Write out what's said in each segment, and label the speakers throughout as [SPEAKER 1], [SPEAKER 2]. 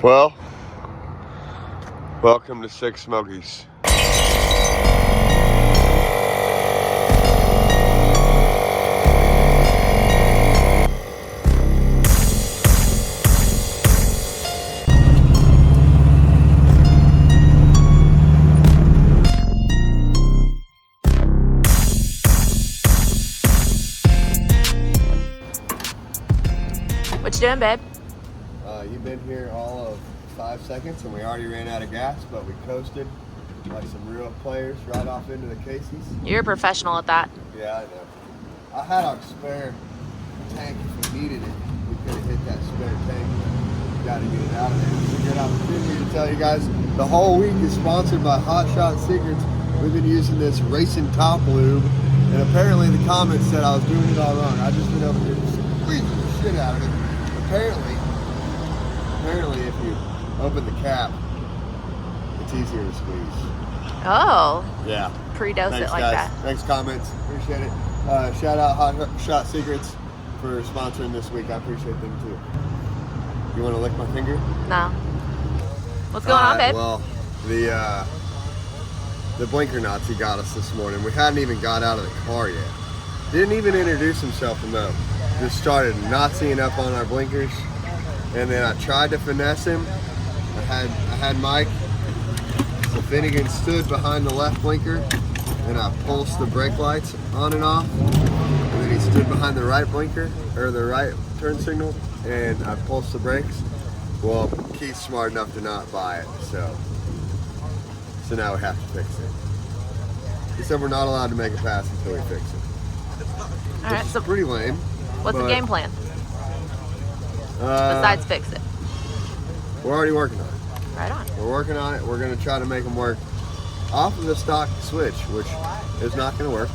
[SPEAKER 1] Well, welcome to Six Smokies.
[SPEAKER 2] What you doing, babe?
[SPEAKER 1] You've been here all of 5 seconds and we already ran out of gas, but we coasted like some real players right off into the Casey's.
[SPEAKER 2] You're a professional at that.
[SPEAKER 1] Yeah, I know. I had our spare tank if we needed it. We could have hit that spare tank, but got to get it out of there. It's a good opportunity to tell you guys the whole week is sponsored by Hot Shot Secrets. We've been using this Racing Top Lube, and apparently the comments said I was doing it all wrong. I just went over here and squeezed the shit out of it. Apparently if you open the cap, it's easier to squeeze.
[SPEAKER 2] Oh.
[SPEAKER 1] Yeah.
[SPEAKER 2] Pre-dose it like
[SPEAKER 1] guys.
[SPEAKER 2] that.
[SPEAKER 1] Thanks, comments. Appreciate it. Shout out Hot Shot Secrets for sponsoring this week. I appreciate them too. You want to lick my finger?
[SPEAKER 2] No. What's going on, babe?
[SPEAKER 1] Well, the blinker Nazi got us this morning. We hadn't even got out of the car yet. Didn't even introduce himself to know. Just started Naziing up on our blinkers, and then I tried to finesse him. I had Mike. So Finnegan stood behind the left blinker, and I pulsed the brake lights on and off. And then he stood behind the right blinker, or the right turn signal, and I pulsed the brakes. Well, Keith's smart enough to not buy it, so now we have to fix it. He said we're not allowed to make a pass until we fix it.
[SPEAKER 2] All right, so
[SPEAKER 1] pretty lame.
[SPEAKER 2] What's the game plan? Besides fix it.
[SPEAKER 1] We're already working on it.
[SPEAKER 2] Right on.
[SPEAKER 1] We're working on it. We're going to try to make them work off of the stock switch, which is not going to work.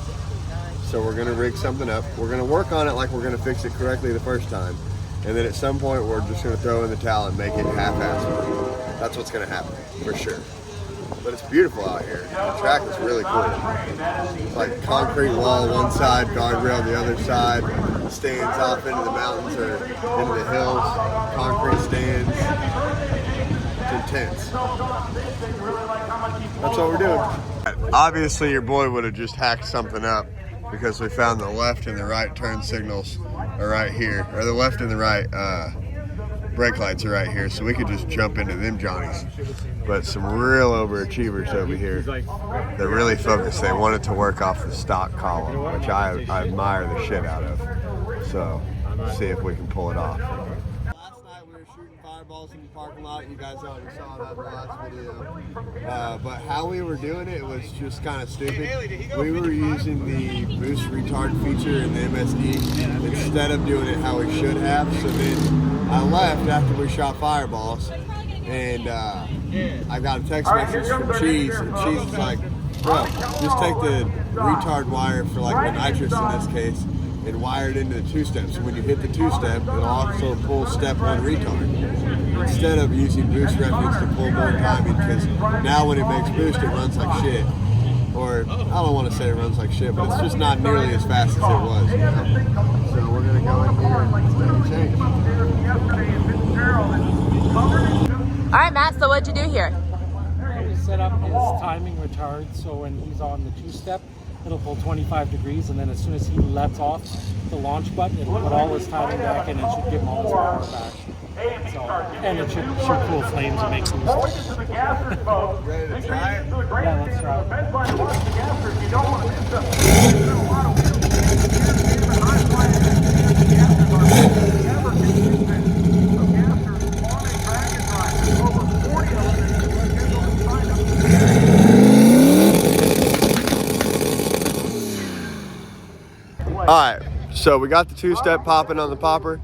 [SPEAKER 1] So we're going to rig something up. We're going to work on it like we're going to fix it correctly the first time. And then at some point, we're just going to throw in the towel and make it half-assed. That's what's going to happen, for sure. But it's beautiful out here. The track is really cool. It's like concrete wall one side, guardrail the other side, stands off into the mountains or into the hills, concrete stands. It's intense. That's what we're doing. Obviously your boy would have just hacked something up because we found the left and the right turn signals are right here, or the left and the right brake lights are right here, so we could just jump into them Johnnies. But some real overachievers over here. They're really focused. They wanted to work off the stock column, which I admire the shit out of. So, see if we can pull it off. Last night we were shooting fireballs in the parking lot. You guys already saw that in the last video. But how we were doing it was just kind of stupid. We were using the boost retard feature in the MSD instead of doing it how we should have. So then I left after we shot fireballs, and I got a text message from Cheese, and Cheese is like, bro, just take the retard wire for like the nitrous in this case and wire it into the two-step. So when you hit the two-step, it'll also pull step one retard instead of using boost reference to pull more timing, because now when it makes boost, it runs like shit. Or, I don't want to say it runs like shit, but it's just not nearly as fast as it was, you know? So we're going to go in here and change.
[SPEAKER 2] All right, Matt, so what'd you do here?
[SPEAKER 3] We set up his timing retard, so when he's on the two-step, it'll pull 25 degrees, and then as soon as he lets off the launch button, it'll put all his timing back in and should give him all his power back. So, and it should cool flames and make boost.
[SPEAKER 1] Ready to try it?
[SPEAKER 3] Yeah, let's try
[SPEAKER 1] Alright, so we got the two-step popping on the popper,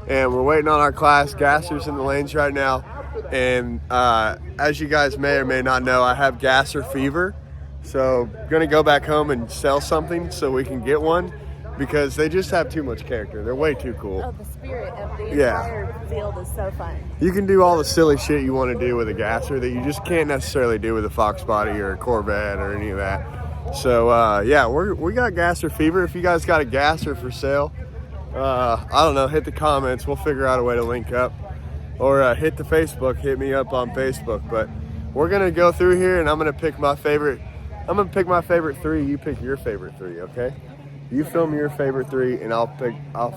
[SPEAKER 1] and we're waiting on our class gassers in the lanes right now. And as you guys may or may not know, I have gasser fever. So I'm gonna go back home and sell something so we can get one, because they just have too much character. They're way too cool.
[SPEAKER 2] Oh, the spirit of the entire field is so fun.
[SPEAKER 1] You can do all the silly shit you want to do with a gasser that you just can't necessarily do with a Fox Body or a Corvette or any of that. So yeah, we got gasser fever. If you guys got a gasser for sale, I don't know, hit the comments. We'll figure out a way to link up. or hit the Facebook, hit me up on Facebook. But we're gonna go through here and I'm gonna pick my favorite 3, you pick your favorite 3, okay? You film your favorite 3 and I'll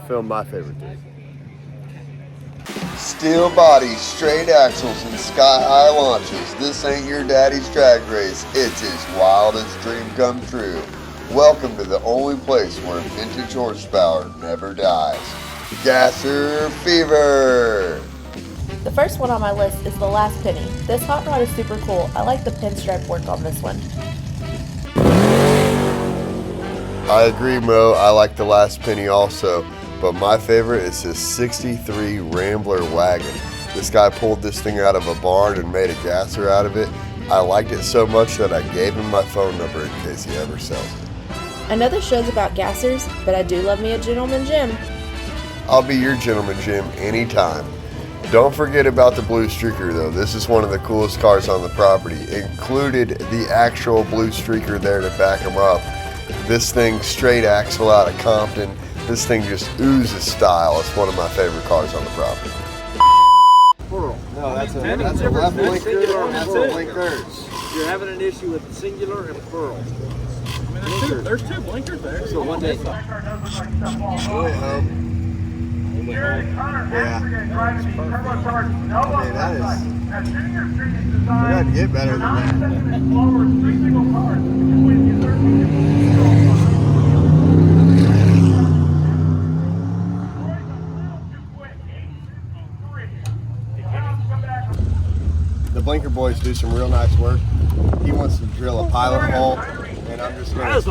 [SPEAKER 1] film my favorite 3. Steel bodies, straight axles, and sky-high launches. This ain't your daddy's drag race. It's his wildest dream come true. Welcome to the only place where vintage horsepower never dies. Gasser Fever!
[SPEAKER 2] The first one on my list is the Last Penny. This hot rod is super cool. I like the pinstripe work on this one.
[SPEAKER 1] I agree, Mo. I like the Last Penny also. But my favorite is this 63 Rambler wagon. This guy pulled this thing out of a barn and made a gasser out of it. I liked it so much that I gave him my phone number in case he ever sells it.
[SPEAKER 2] I know this show's about gassers, but I do love me a Gentleman Jim.
[SPEAKER 1] I'll be your Gentleman Jim anytime. Don't forget about the Blue Streaker though. This is one of the coolest cars on the property. Included the actual Blue Streaker there to back him up. This thing straight axle out of Compton. This thing just oozes style. It's one of my favorite cars on the property.
[SPEAKER 4] Plural. No, that's a
[SPEAKER 5] left
[SPEAKER 4] blinker and
[SPEAKER 5] that's
[SPEAKER 4] plural
[SPEAKER 5] it.
[SPEAKER 4] blinkers.
[SPEAKER 5] You're having an issue with singular and plural. I mean, there's two blinkers there.
[SPEAKER 4] So one day.
[SPEAKER 1] Wait home. Yeah. I mean, that is. It doesn't get better than that. The Blinker boys do some real nice work. He wants to drill a pilot hole, and I'm just gonna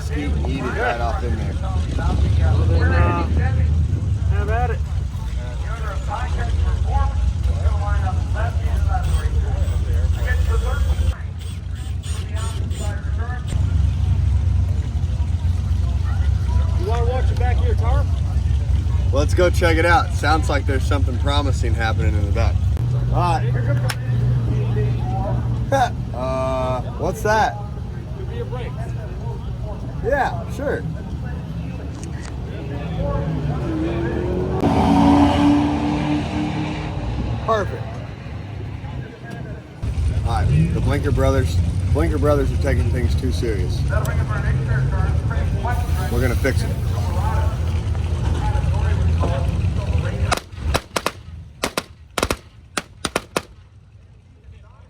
[SPEAKER 1] skeet and eat it right off in there.
[SPEAKER 5] Have at it. You want to watch it back here, Tar?
[SPEAKER 1] Let's go check it out. Sounds like there's something promising happening in the back. All right. What's that?
[SPEAKER 5] Could be a break.
[SPEAKER 1] Yeah, sure. Perfect. All right, the Blinker brothers are taking things too serious. We're gonna fix it.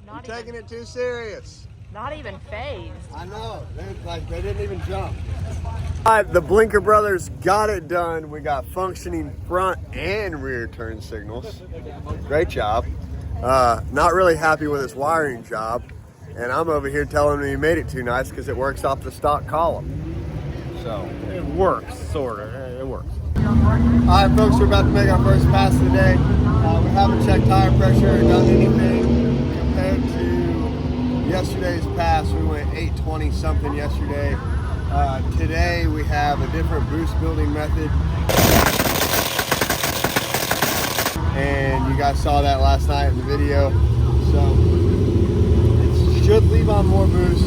[SPEAKER 1] You're taking it too serious.
[SPEAKER 2] Not even phased.
[SPEAKER 1] I know. They didn't even jump. All right, the Blinker brothers got it done. We got functioning front and rear turn signals. Great job. Not really happy with his wiring job. And I'm over here telling him he made it too nice because it works off the stock column. So
[SPEAKER 3] It works, sort of. It works.
[SPEAKER 1] all right, folks, we're about to make our first pass of the day. We haven't checked tire pressure or done anything compared to yesterday's pass. We went 820 something yesterday. Today we have a different boost building method. And you guys saw that last night in the video. So it should leave on more boost.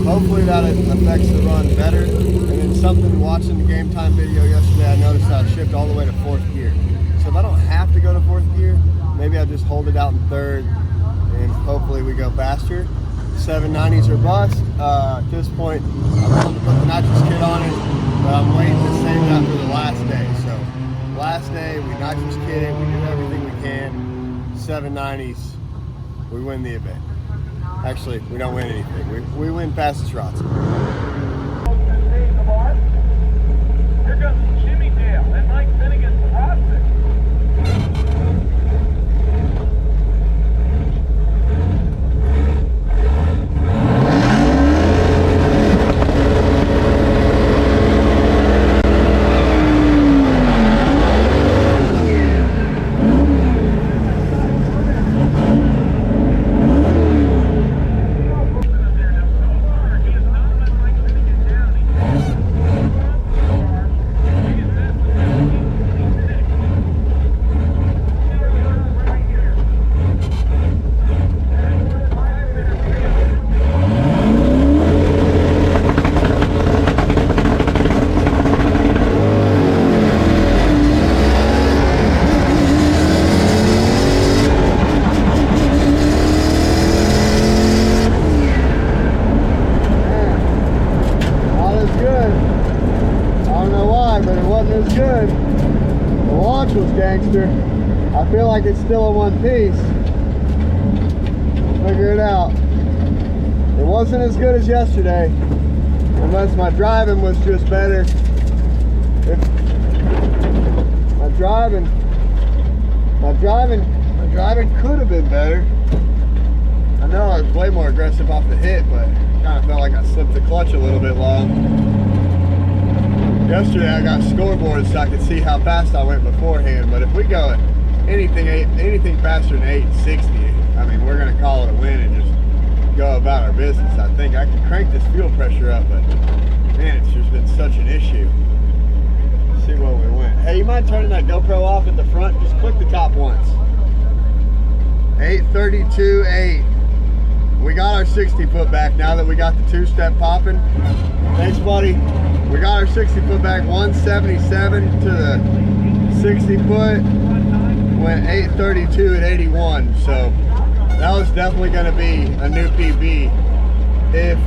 [SPEAKER 1] Hopefully that affects the run better. And then something watching the game time video yesterday, I noticed I shift all the way to 4th gear. So if I don't have to go to 4th gear, maybe I'll just hold it out in 3rd and hopefully we go faster. 790s are bust. At this point, I'm willing to put the nitrous kit on it, but I'm waiting to save that for the last day. So last day, we nitrous kit it, we do everything we can. 790s, we win the event. Actually, we don't win anything. We win fastest rods.
[SPEAKER 6] Here comes Jimmy Dale and Mike Finnegan's prospect.
[SPEAKER 1] gangster. I feel like it's still in one piece. We'll figure it out. It wasn't as good as yesterday, unless my driving was just better. If my driving could have been better. I know I was way more aggressive off the hit, but kind of felt like I slipped the clutch a little bit long. Yesterday I got scoreboards so I could see how fast I went beforehand, but if we go at anything faster than 860, I mean, we're gonna call it a win and just go about our business. I think I can crank this fuel pressure up, but man, it's just been such an issue. Let's see where we went. Hey, you mind turning that GoPro off at the front? Just click the top once. 832.8. We got our 60 foot back now that we got the two-step popping. Thanks, buddy. We got our 60 foot back, 177 to the 60 foot. Went 832 at 81. So that was definitely going to be a new PB if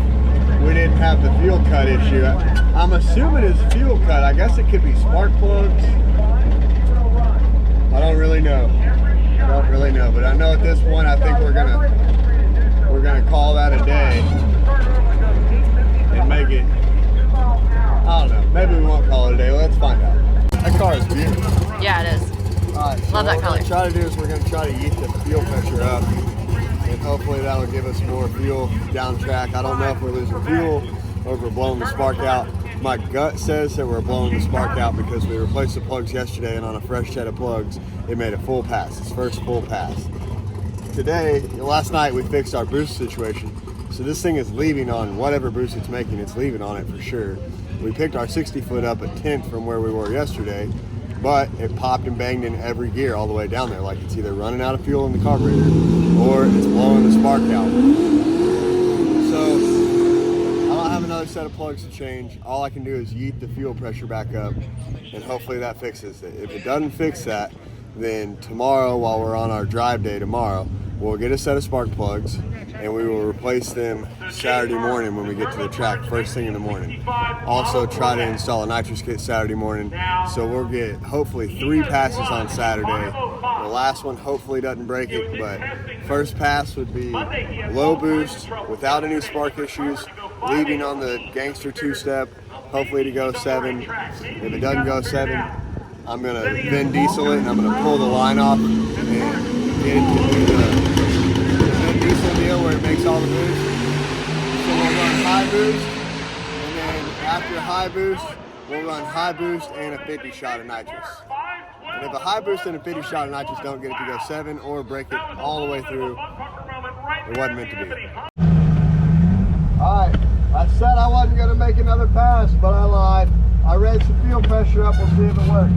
[SPEAKER 1] we didn't have the fuel cut issue. I'm assuming it's fuel cut. I guess it could be spark plugs. I don't really know. But I know at this point I think we're gonna call that a day and make it, I don't know, maybe we won't call it a day. Let's find out. That car is beautiful.
[SPEAKER 7] Yeah, it is.
[SPEAKER 1] Alright, so
[SPEAKER 7] Love that
[SPEAKER 1] what
[SPEAKER 7] color.
[SPEAKER 1] we're gonna try to do is we're gonna try to yeet the fuel pressure up, and hopefully that'll give us more fuel down track. I don't know if we're losing fuel or if we're blowing the spark out. My gut says that we're blowing the spark out because we replaced the plugs yesterday, and on a fresh set of plugs it made a full pass, its first full pass. Today, last night we fixed our boost situation, so this thing is leaving on whatever boost it's making, it's leaving on it for sure. We picked our 60 foot up a 10th from where we were yesterday, but it popped and banged in every gear all the way down there, like it's either running out of fuel in the carburetor or it's blowing the spark out. So I don't have another set of plugs to change. All I can do is yeet the fuel pressure back up, and hopefully that fixes it. If it doesn't fix that, then tomorrow, while we're on our drive day tomorrow, we'll get a set of spark plugs and we will replace them Saturday morning when we get to the track, first thing in the morning. Also try to install a nitrous kit Saturday morning, so we'll get hopefully 3 passes on Saturday. The last one hopefully doesn't break it, but first pass would be low boost without any spark issues, leaving on the gangster 2-step, hopefully to go 7. If it doesn't go 7, I'm gonna Vin Diesel it, and I'm gonna pull the line off and get it to do the Vin Diesel deal where it makes all the boost. So we'll run high boost, and then after high boost, we'll run high boost and a 50 shot of nitrous. And if a high boost and a 50 shot of nitrous don't get it to go 7 or break it all the way through, it wasn't meant to be. Alright, I said I wasn't gonna make another pass, but I lied. I raised the fuel pressure up, we'll see if it works.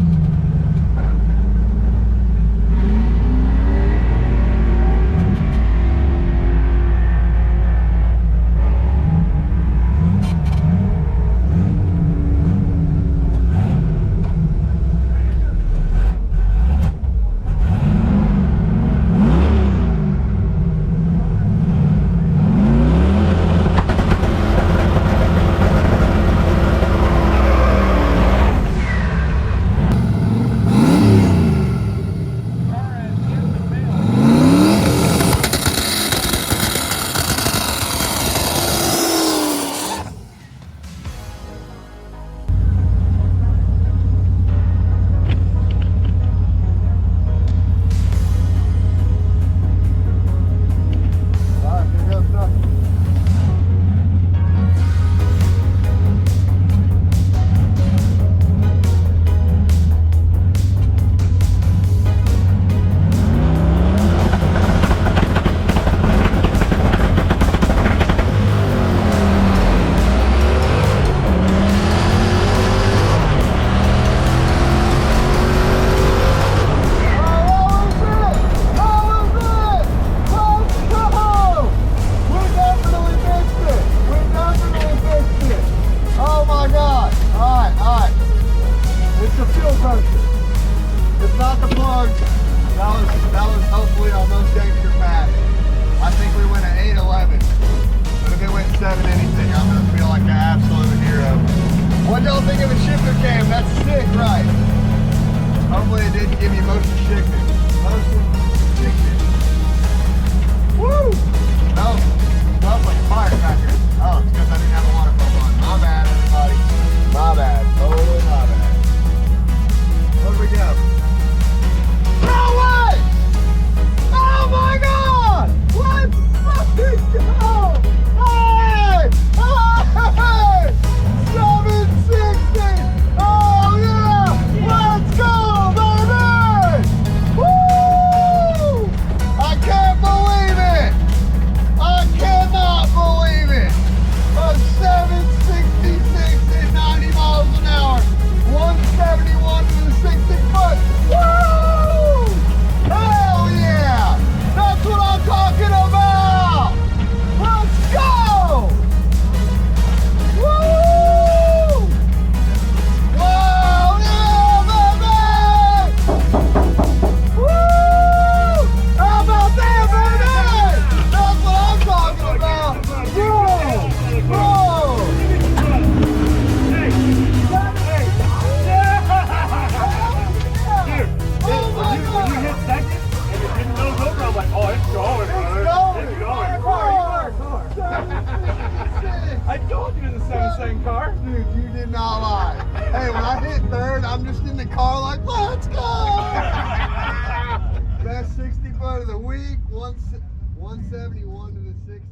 [SPEAKER 1] 71 to the 60.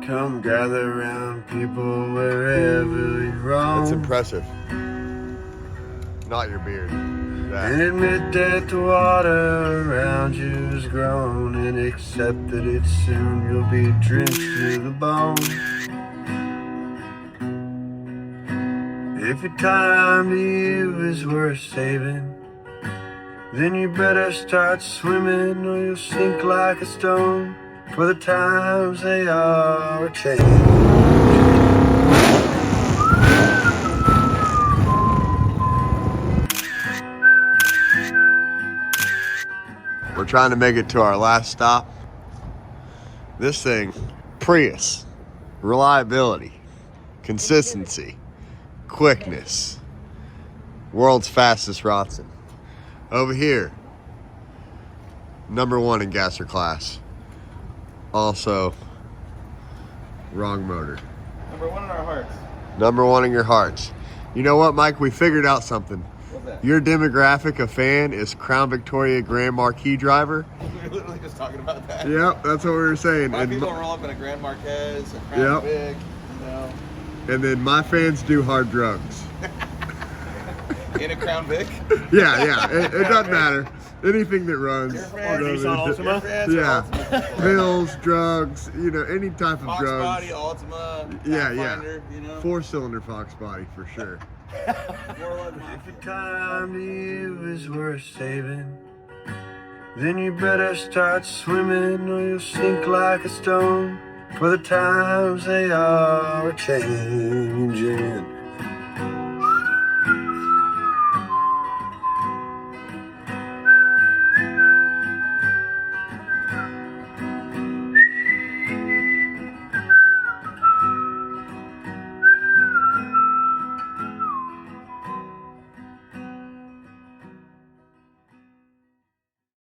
[SPEAKER 1] Come gather around people wherever you roam. That's impressive. Not your beard. That. And admit that the water around you has grown, and accept that it's soon you'll be drenched to the bone. If your time to you is worth saving, then you better start swimming or you'll sink like a stone, for the times they are changing. We're trying to make it to our last stop. This thing, Prius, reliability, consistency, quickness, world's fastest ROTSUN. Over here, #1 in gasser class. Also, wrong motor.
[SPEAKER 4] #1 in our hearts.
[SPEAKER 1] #1 in your hearts. You know what, Mike? We figured out something.
[SPEAKER 4] What's that?
[SPEAKER 1] Your demographic of fan is Crown Victoria Grand Marquis driver.
[SPEAKER 4] We were literally just talking about that.
[SPEAKER 1] Yep, that's what we were saying.
[SPEAKER 4] My
[SPEAKER 1] And
[SPEAKER 4] people roll up in a Grand Marquez, a Crown
[SPEAKER 1] Yep.
[SPEAKER 4] Vic, you know.
[SPEAKER 1] And then my fans do hard drugs.
[SPEAKER 4] In a Crown Vic.
[SPEAKER 1] Yeah, it doesn't matter. Anything that runs.
[SPEAKER 4] Your fans,
[SPEAKER 1] you know,
[SPEAKER 5] Nissan Altima?
[SPEAKER 4] your fans are
[SPEAKER 1] Yeah,
[SPEAKER 4] Ultima.
[SPEAKER 1] pills, drugs, you know, any type of
[SPEAKER 4] Fox
[SPEAKER 1] drugs.
[SPEAKER 4] Body, Ultima,
[SPEAKER 1] Yeah,
[SPEAKER 4] Pathfinder, you know.
[SPEAKER 1] 4-cylinder Fox body for sure. If your time to you is worth saving, then you better start swimming or you'll sink like a stone, for the times they are changing.